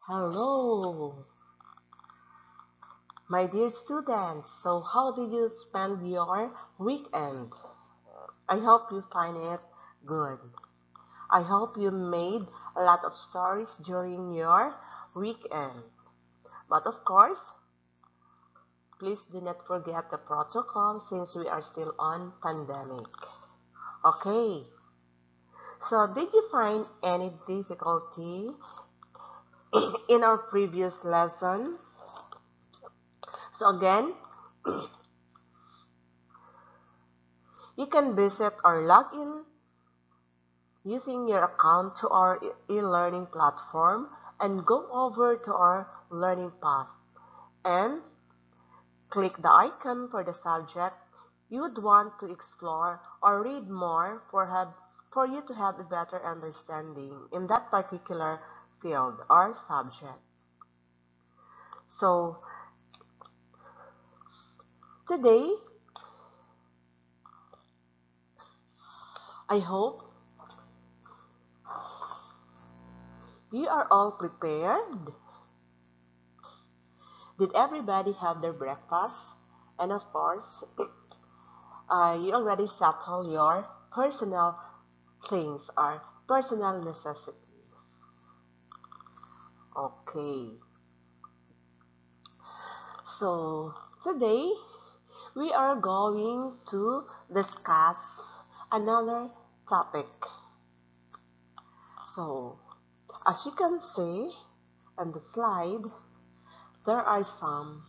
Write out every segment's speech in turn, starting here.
Hello, my dear students. So, how did you spend your weekend? I hope you find it good. I hope you made a lot of stories during your weekend. But of course, please do not forget the protocol since we are still on pandemic. Okay. So, did you find any difficulty in our previous lesson? So again, you can visit or log in using your account to our e-learning platform and go over to our learning path and click the icon for the subject you would want to explore or read more for you to have a better understanding in that particular field or subject. So today, I hope you are all prepared. Did everybody have their breakfast? And of course, you already settled your personal things or personal necessities. Okay. So, today we are going to discuss another topic. So, as you can see on the slide, there are some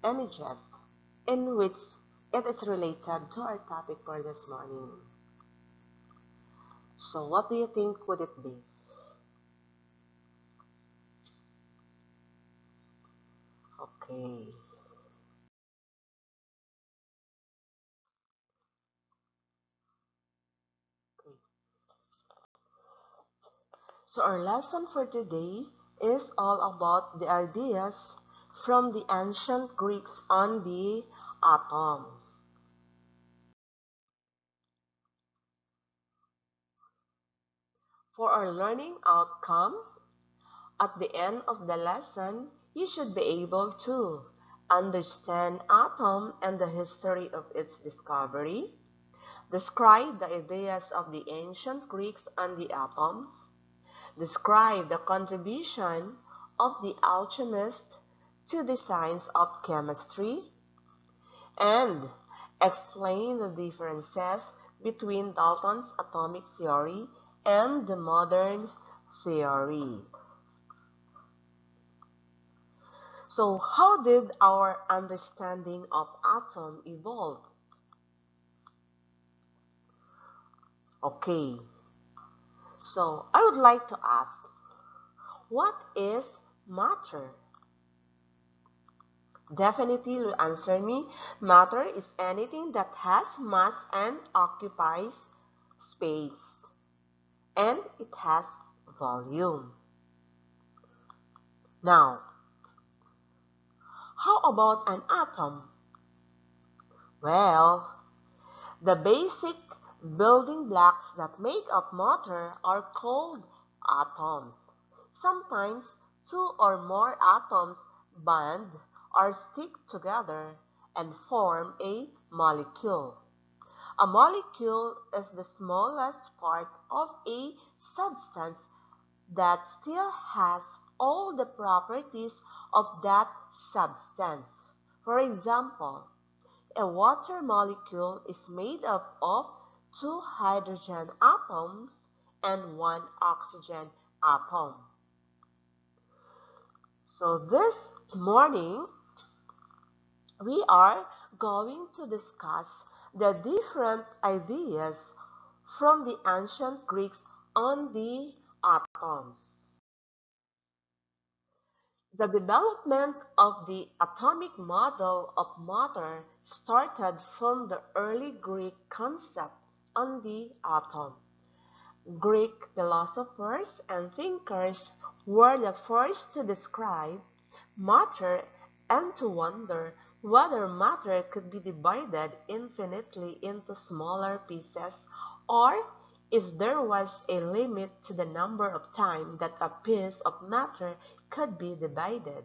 images in which it is related to our topic for this morning. So what do you think would it be? Okay. Okay. So our lesson for today is all about the ideas from the ancient Greeks on the atom. For our learning outcome, at the end of the lesson, you should be able to understand atom and the history of its discovery, describe the ideas of the ancient Greeks on the atoms, describe the contribution of the alchemist to the science of chemistry, and explain the differences between Dalton's atomic theory and the modern theory. So, how did our understanding of atom evolve? Okay, so I would like to ask, what is matter? Definitely you answer me. Matter is anything that has mass and occupies space. And it has volume. Now, how about an atom? Well, the basic building blocks that make up matter are called atoms. Sometimes two or more atoms bond or stick together and form a molecule. A molecule is the smallest part of a substance that still has all the properties of that substance. For example, a water molecule is made up of two hydrogen atoms and one oxygen atom. So this morning, we are going to discuss the different ideas from the ancient Greeks on the atoms. The development of the atomic model of matter started from the early Greek concept on the atom. Greek philosophers and thinkers were the first to describe matter and to wonder whether matter could be divided infinitely into smaller pieces or if there was a limit to the number of times that a piece of matter could be divided.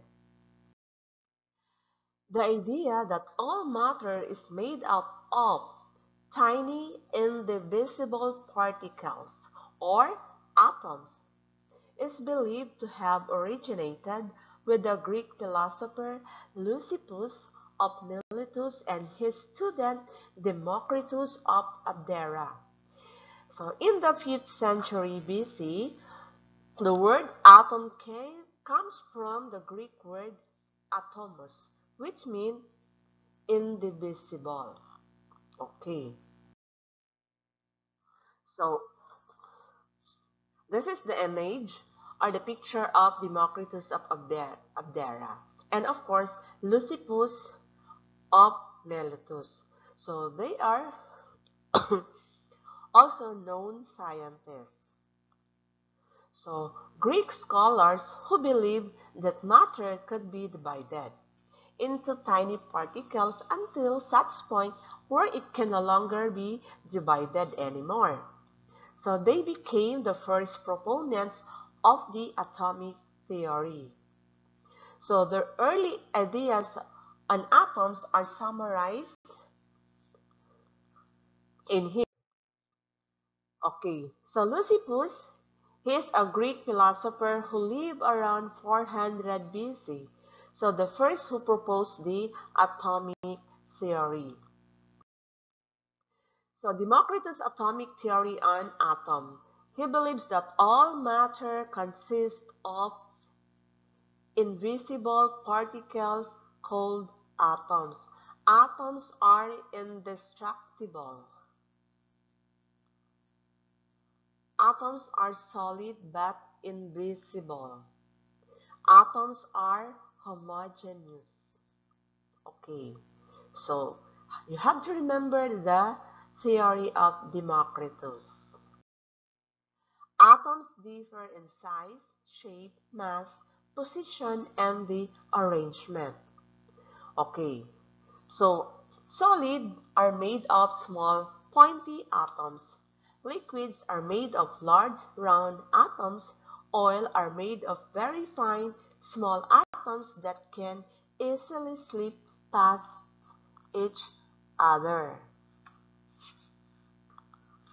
The idea that all matter is made up of tiny indivisible particles, or atoms, is believed to have originated with the Greek philosopher Leucippus of Miletus and his student Democritus of Abdera. So in the 5th century BC, the word atom comes from the Greek word atomos, which means indivisible. Okay, so this is the image or the picture of Democritus of Abdera. And of course, Leucippus of Miletus. So they are also known scientists. So Greek scholars who believed that matter could be divided into tiny particles until such point where it can no longer be divided anymore. So they became the first proponents of the atomic theory. So the early ideas on atoms are summarized in here. Okay, so Leucippus, he is a Greek philosopher who lived around 400 BC. So the first who proposed the atomic theory. So Democritus' atomic theory on atom. He believes that all matter consists of invisible particles called atoms. Atoms are indestructible. Atoms are solid but invisible. Atoms are homogeneous. Okay, so you have to remember the theory of Democritus. Atoms differ in size, shape, mass, position, and the arrangement. Okay, so solid are made of small, pointy atoms. Liquids are made of large, round atoms. Oil are made of very fine, small atoms that can easily slip past each other.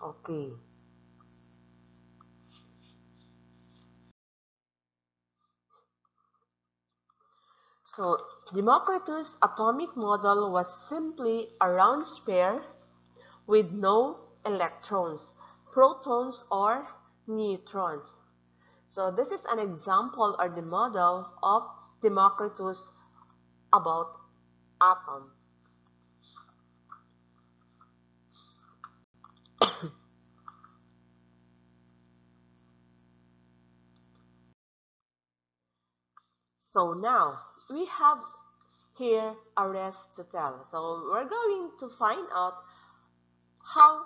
Okay. So, Democritus' atomic model was simply a round sphere with no electrons, protons, or neutrons. So, this is an example or the model of Democritus about atom. So now, we have here Aristotle. So, we're going to find out how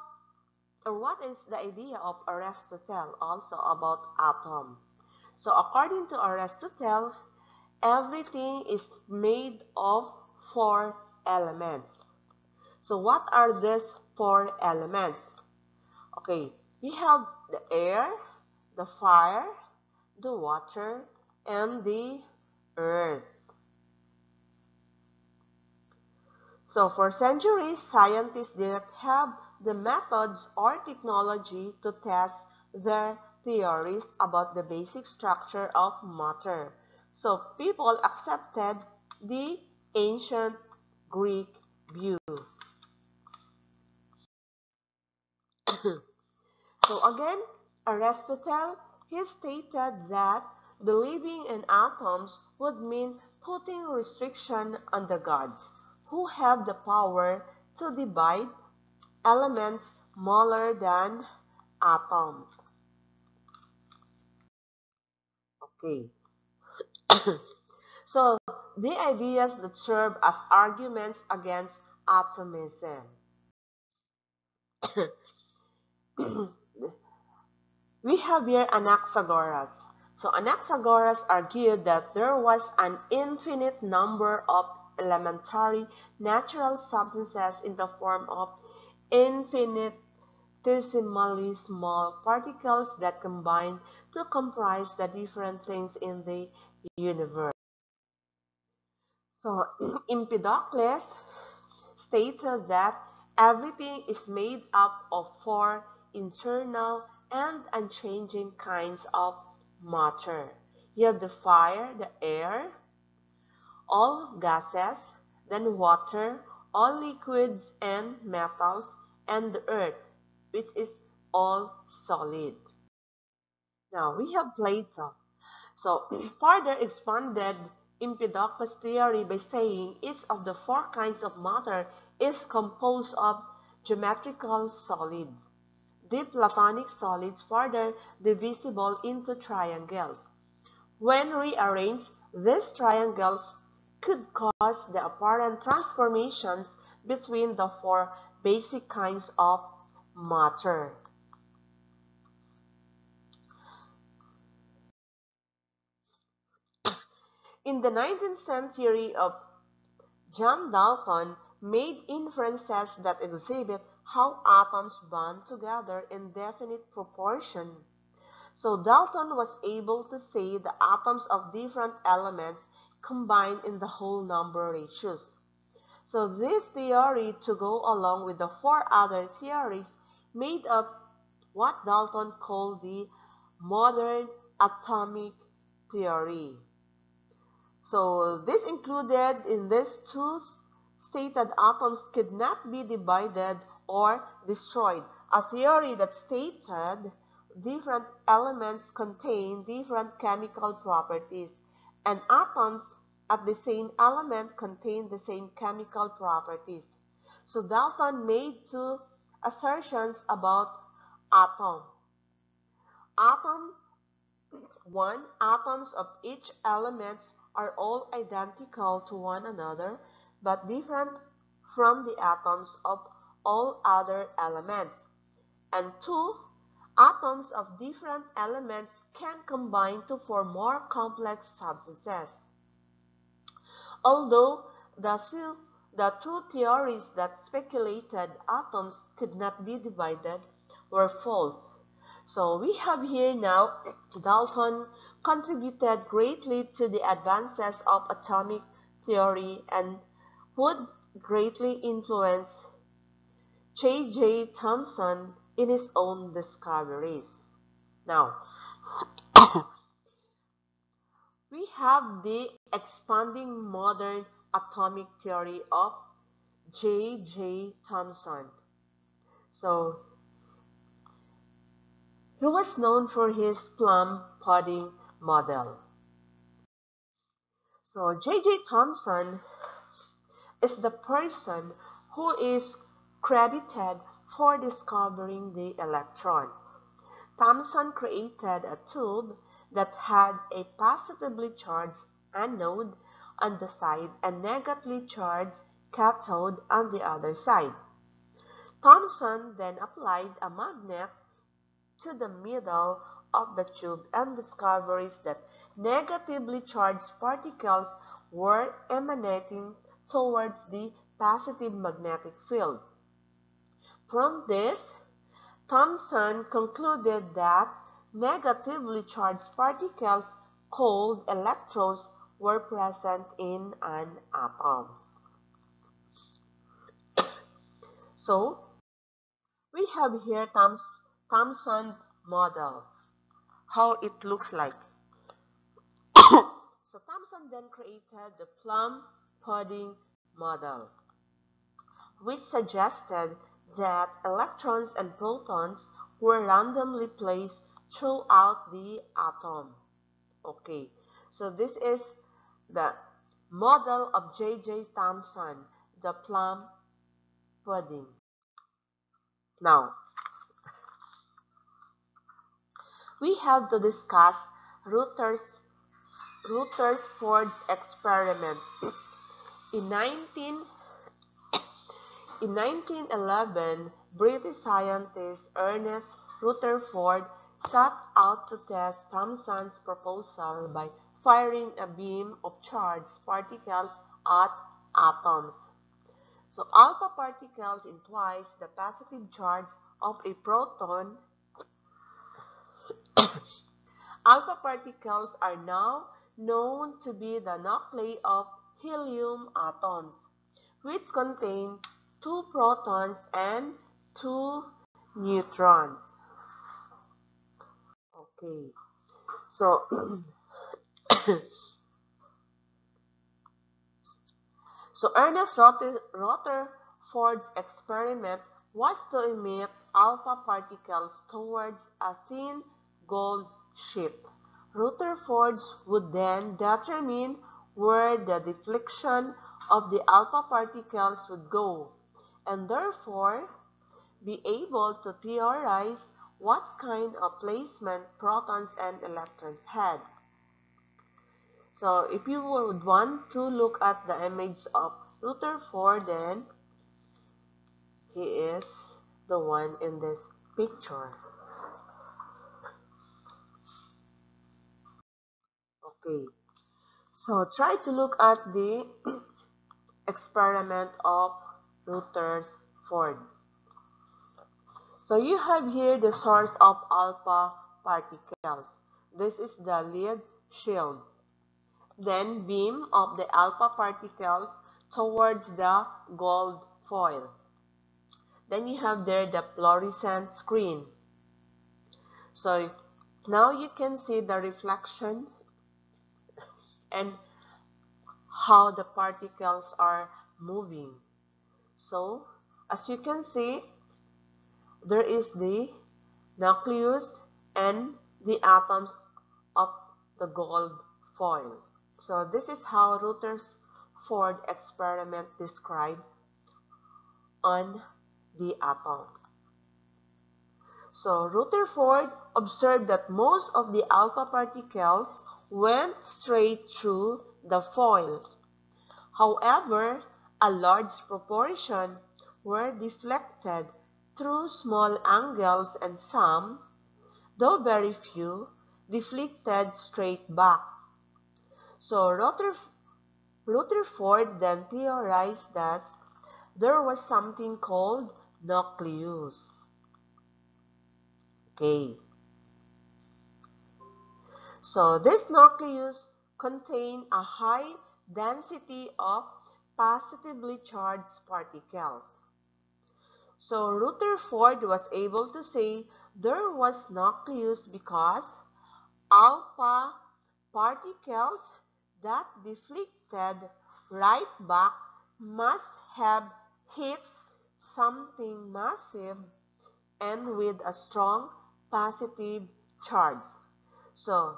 or what is the idea of Aristotle also about atom. So according to Aristotle, everything is made of four elements. So what are these four elements? Okay, we have the air, the fire, the water, and the earth. So for centuries, scientists didn't have the methods or technology to test their theories about the basic structure of matter. So people accepted the ancient Greek view. So again, Aristotle, he stated that believing in atoms would mean putting restriction on the gods, who have the power to divide elements smaller than atoms. Okay. So the ideas that serve as arguments against atomism. We have here Anaxagoras. So Anaxagoras argued that there was an infinite number of elementary natural substances in the form of infinite infinitesimally small particles that combine to comprise the different things in the universe. So, Empedocles stated that everything is made up of four internal and unchanging kinds of matter. You have the fire, the air, all gases, then water, all liquids and metals, and the earth, which is all solid. Now we have Plato. So further expanded Empedocles' theory by saying each of the four kinds of matter is composed of geometrical solids. The Platonic solids further divisible into triangles. When rearranged, these triangles could cause the apparent transformations between the four basic kinds of matter. In the 19th century, John Dalton made inferences that exhibit how atoms bond together in definite proportion. So Dalton was able to say the atoms of different elements combine in the whole number ratios. So this theory, to go along with the four other theories, made up what Dalton called the modern atomic theory. So this included in these two stated atoms could not be divided or destroyed, a theory that stated different elements contain different chemical properties, and atoms at the same element contain the same chemical properties. So Dalton made two assertions about atom. Atom 1. Atoms of each element are all identical to one another, but different from the atoms of all other elements. And 2. Atoms of different elements can combine to form more complex substances. Although the two theories that speculated atoms could not be divided were false. So we have here now Dalton contributed greatly to the advances of atomic theory and would greatly influence J. Thompson in his own discoveries. Now, we have the expanding modern atomic theory of J. Thompson. So, he was known for his Plum Pudding model. So, J. Thompson is the person who is credited for discovering the electron. Thomson created a tube that had a positively charged anode on the side and negatively charged cathode on the other side. Thomson then applied a magnet to the middle of the tube and discovered that negatively charged particles were emanating towards the positive magnetic field. From this, Thomson concluded that negatively charged particles called electrons were present in an atom. So, we have here Thomson model, how it looks like. So Thomson then created the Plum Pudding model, which suggested that electrons and protons were randomly placed throughout the atom. Okay, so this is the model of J. Thomson, the Plum Pudding. Now, we have to discuss Rutherfords Experiment. In 1911, British scientist Ernest Rutherford set out to test Thomson's proposal by firing a beam of charged particles at atoms. So alpha particles in twice the positive charge of a proton, alpha particles are now known to be the nuclei of helium atoms, which contain 2 protons and 2 neutrons. Okay, so Ernest Rutherford's experiment was to emit alpha particles towards a thin gold sheet. Rutherford would then determine where the deflection of the alpha particles would go, and therefore be able to theorize what kind of placement protons and electrons had. So if you would want to look at the image of Rutherford, then he is the one in this picture. Okay, so try to look at the experiment of Rutherford. So you have here the source of alpha particles. This is the lead shield. Then beam of the alpha particles towards the gold foil. Then you have there the fluorescent screen. So now you can see the reflection and how the particles are moving. So as you can see, there is the nucleus and the atoms of the gold foil. So this is how Rutherford experiment described on the atoms. So Rutherford observed that most of the alpha particles went straight through the foil. However, a large proportion were deflected through small angles and some, though very few, deflected straight back. So Rutherford then theorized that there was something called nucleus. Okay. So this nucleus contained a high density of positively charged particles. So Rutherford was able to say there was nucleus because alpha particles that deflected right back must have hit something massive and with a strong positive charge. So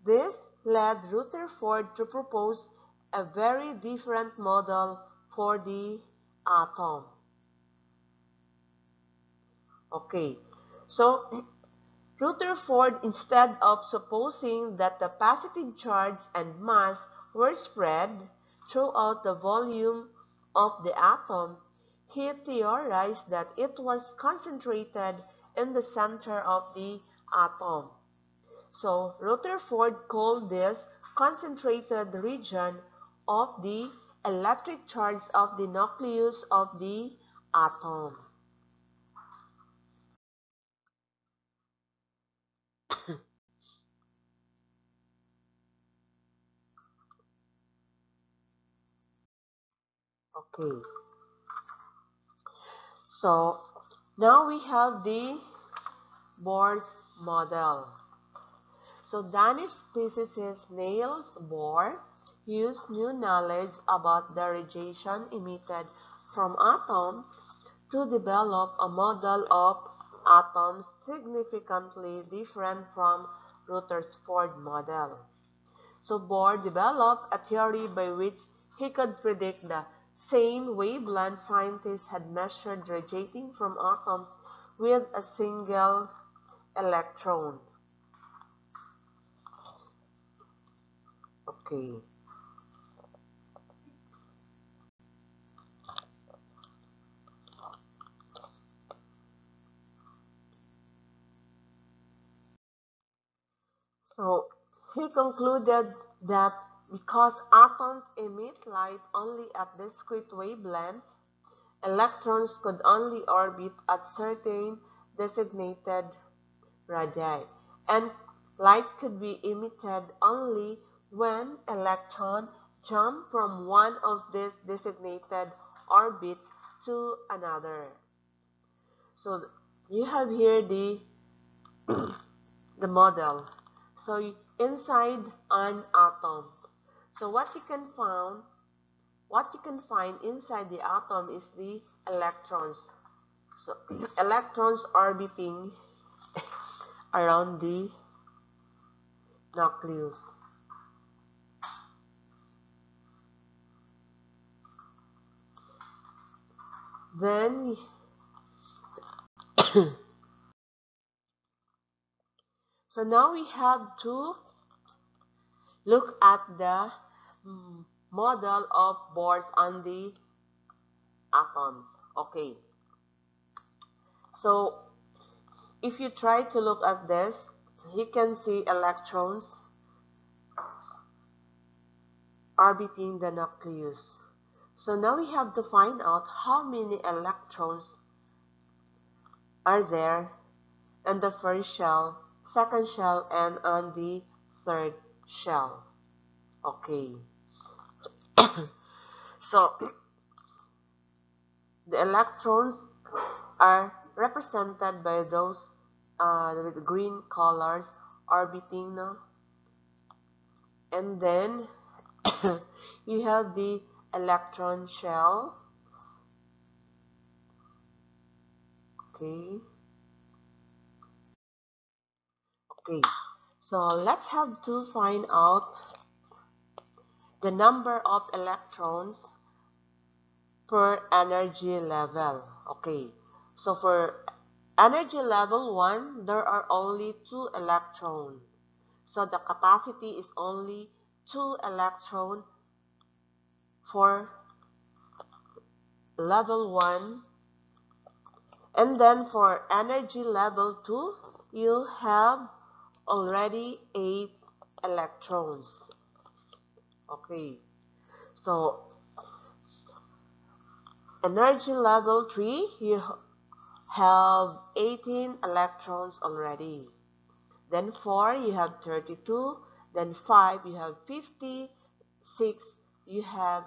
this led Rutherford to propose a very different model for the atom. Okay, so Rutherford, instead of supposing that the positive charge and mass were spread throughout the volume of the atom, he theorized that it was concentrated in the center of the atom. So Rutherford called this concentrated region of the electric charge of the nucleus of the atom. Okay. So now we have the Bohr's model. So Danish physicist Niels Bohr used new knowledge about the radiation emitted from atoms to develop a model of atoms significantly different from Rutherford model. So Bohr developed a theory by which he could predict the same wavelength scientists had measured radiating from atoms with a single electron. Okay. So he concluded that because atoms emit light only at discrete wavelengths, Electrons could only orbit at certain designated radii, and light could be emitted only when electrons jump from one of these designated orbits to another. So you have here the model. So inside an atom, so what you can find inside the atom is the electrons. So electrons orbiting around the nucleus. Then so now we have to look at the model of Bohr's on the atoms. Okay. So if you try to look at this, you can see electrons orbiting the nucleus. So now we have to find out how many electrons are there in the first shell, second shell, and on the third shell. Okay. So the electrons are represented by those with green colors orbiting now. And then you have the electron shell. Okay. Okay. So let's have to find out the number of electrons per energy level. Okay. So for energy level 1, there are only 2 electrons. So the capacity is only 2 electrons for level 1. And then for energy level 2, you have already 8 electrons. Okay. So energy level 3, you have 18 electrons already. Then 4, you have 32. Then 5, you have 50. 6, you have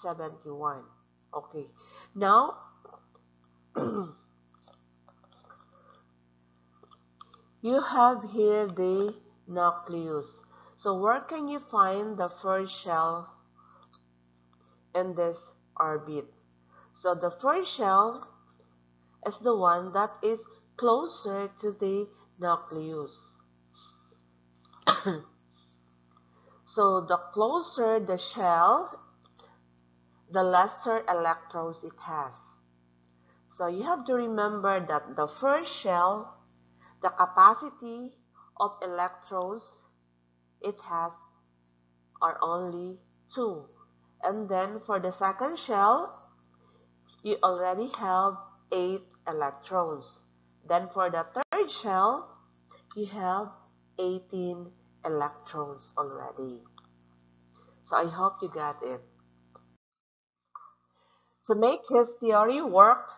71. Okay. Now, you have here the nucleus. So where can you find the first shell in this orbit? So the first shell is the one that is closer to the nucleus. So the closer the shell, the lesser electrons it has. So you have to remember that the first shell, the capacity of electrons it has are only 2. And then for the second shell, you already have 8 electrons. Then for the third shell, you have 18 electrons already. So I hope you got it. To make his theory work,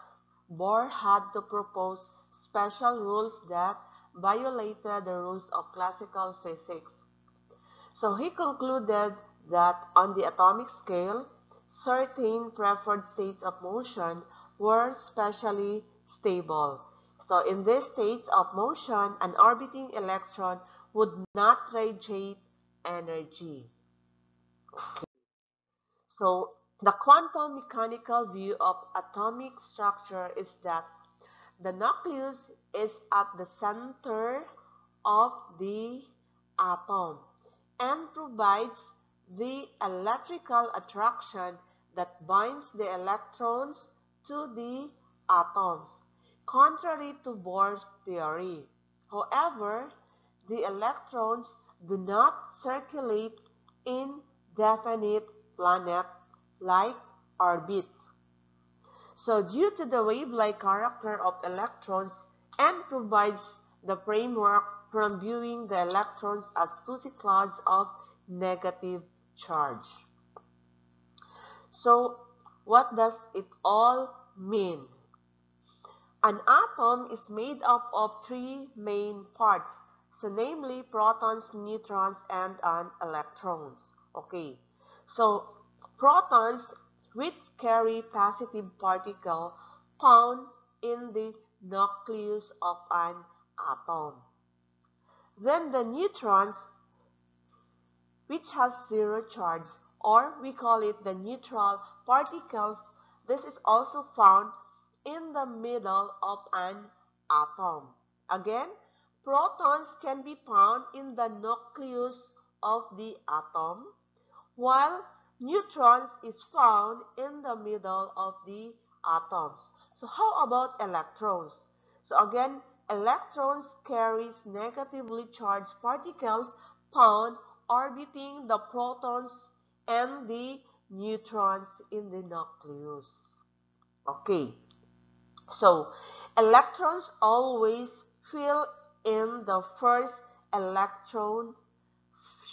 Bohr had to propose special rules that violated the rules of classical physics. So he concluded that on the atomic scale, certain preferred states of motion were specially stable. So in these states of motion, an orbiting electron would not radiate energy. Okay. So the quantum mechanical view of atomic structure is that the nucleus is at the center of the atom and provides the electrical attraction that binds the electrons to the atoms, contrary to Bohr's theory. However, the electrons do not circulate in definite planet-like orbits. So due to the wave-like character of electrons and provides the framework from viewing the electrons as fuzzy clouds of negative charge. So what does it all mean? An atom is made up of three main parts, so namely protons, neutrons, and electrons. Okay, so protons, which carry positive particle found in the nucleus of an atom. Then the neutrons, which has zero charge, or we call it the neutral particles. This is also found in the middle of an atom. Again, protons can be found in the nucleus of the atom, while neutrons is found in the middle of the atoms. So how about electrons? So again, electrons carries negatively charged particles found orbiting the protons and the neutrons in the nucleus. Okay, so electrons always fill in the first electron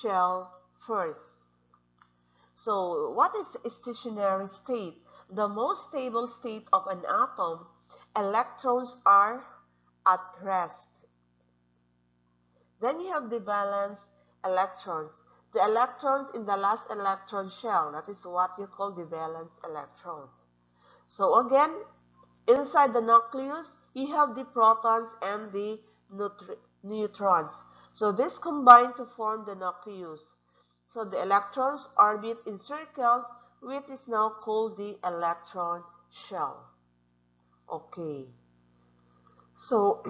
shell first. So what is stationary state? The most stable state of an atom, electrons are at rest. Then you have the valence electrons. The electrons in the last electron shell, that is what you call the valence electron. So again, inside the nucleus, you have the protons and the neutrons. So this combine to form the nucleus. So the electrons orbit in circles, which is now called the electron shell. Okay. So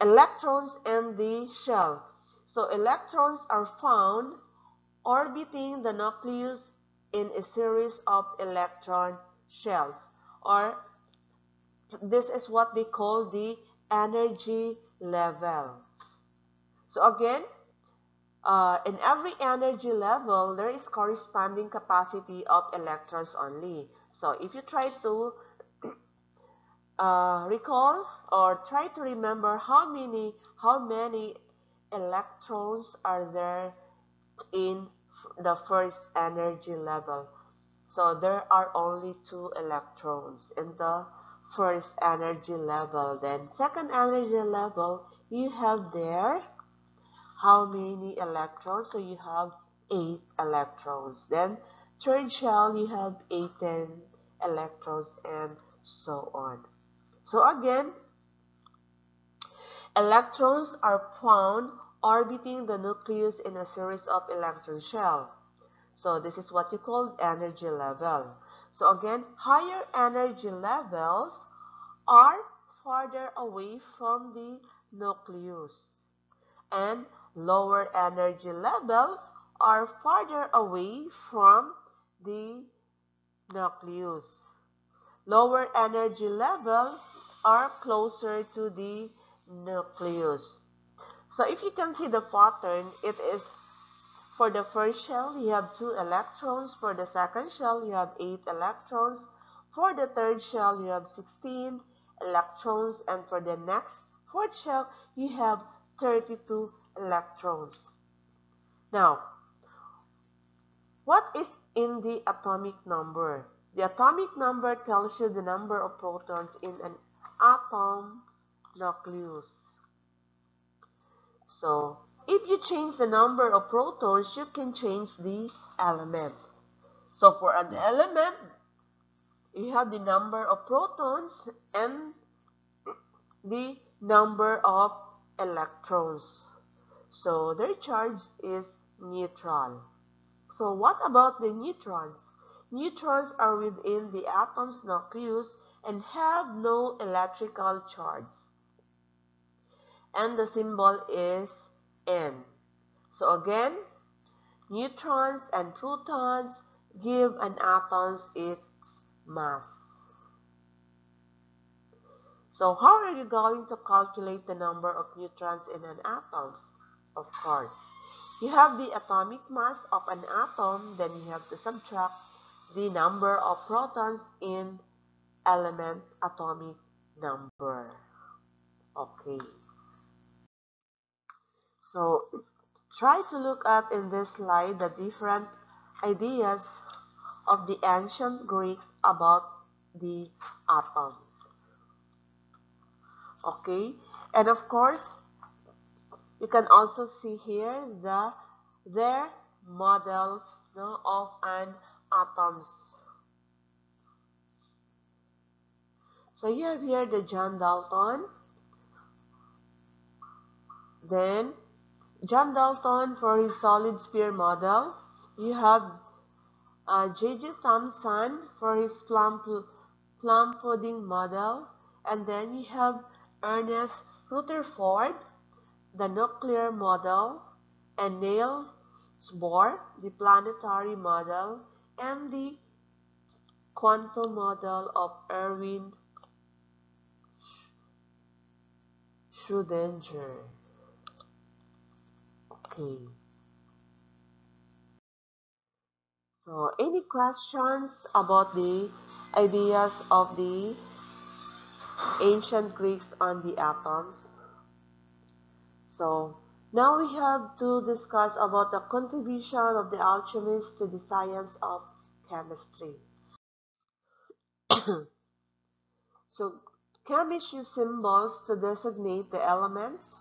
electrons and the shell. So electrons are found orbiting the nucleus in a series of electron shells, or this is what they call the energy level. So again, in every energy level, there is corresponding capacity of electrons only. So if you try to recall or try to remember how many electrons are there in the first energy level. So there are only 2 electrons in the first energy level. Then second energy level, you have there how many electrons? So you have 8 electrons. Then third shell, you have 18 electrons, and so on. So again, electrons are found orbiting the nucleus in a series of electron shells. So this is what you call energy level. So again, higher energy levels are farther away from the nucleus, and lower energy levels are farther away from the nucleus. Lower energy levels are closer to the nucleus. So if you can see the pattern, it is for the first shell, you have 2 electrons. For the second shell, you have 8 electrons. For the third shell, you have 16 electrons. And for the next, fourth shell, you have 32 electrons. Now, what is in the atomic number? The atomic number tells you the number of protons in an atom's nucleus. So, if you change the number of protons, you can change the element. So for an element, you have the number of protons and the number of electrons. So their charge is neutral. So what about the neutrons? Neutrons are within the atom's nucleus and have no electrical charge. And the symbol is N. So again, neutrons and protons give an atom its mass. So how are you going to calculate the number of neutrons in an atom? Of course, you have the atomic mass of an atom, then you have to subtract the number of protons in element atomic number. Okay. So try to look at in this slide the different ideas of the ancient Greeks about the atoms. Okay, and of course, you can also see here their models, no, of an atoms. So you have here the John Dalton. Then John Dalton for his solid sphere model. You have J.J. Thompson for his plum pudding model. And then you have Ernest Rutherford, the nuclear model, and Niels Bohr, the planetary model, and the quantum model of Erwin Schrödinger. Okay. So, any questions about the ideas of the ancient Greeks on the atoms? So, now we have to discuss about the contribution of the alchemists to the science of chemistry. So, chemists use symbols to designate the elements.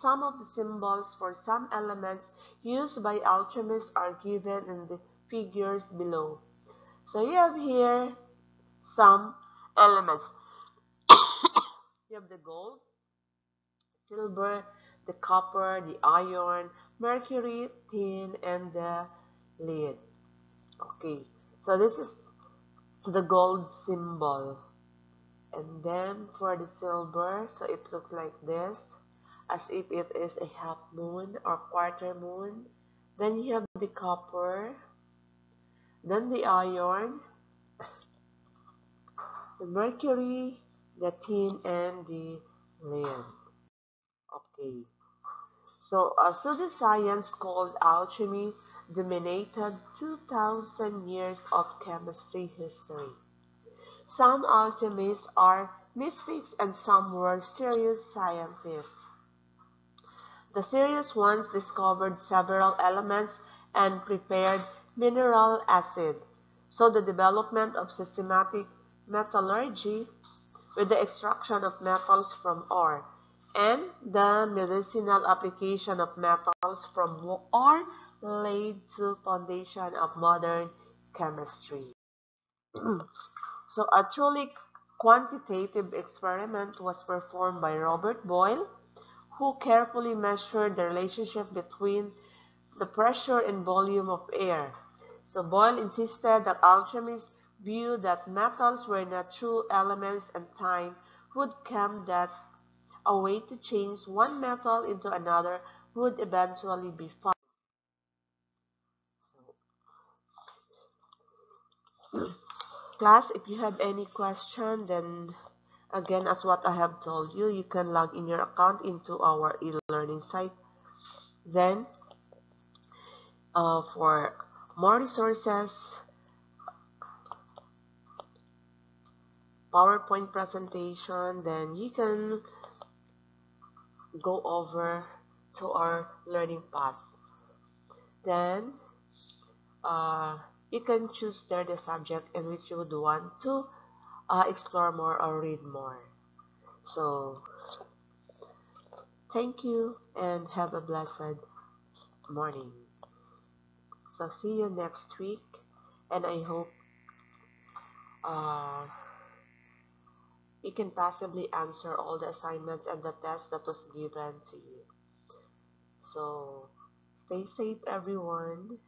Some of the symbols for some elements used by alchemists are given in the figures below. So you have here some elements. You have the gold, silver, the copper, the iron, mercury, tin, and the lead. Okay, so this is the gold symbol. And then for the silver, so it looks like this, as if it is a half moon or quarter moon. Then you have the copper, then the iron, the mercury, the tin, and the lead. Okay. So a pseudoscience called alchemy dominated 2,000 years of chemistry history. Some alchemists are mystics and some were serious scientists. The serious ones discovered several elements and prepared mineral acid. So the development of systematic metallurgy with the extraction of metals from ore and the medicinal application of metals from ore laid the foundation of modern chemistry. So a truly quantitative experiment was performed by Robert Boyle, who carefully measured the relationship between the pressure and volume of air. So Boyle insisted that alchemists view that metals were not true elements and time would come that a way to change one metal into another would eventually be found. Class, if you have any question, then again, as what I have told you, you can log in your account into our e-learning site. Then, for more resources, PowerPoint presentation, then you can go over to our learning path. Then, you can choose there the subject in which you would want to explore more or read more. So, thank you and have a blessed morning. So, see you next week, and I hope uh, you can possibly answer all the assignments and the tests that was given to you. So, stay safe, everyone.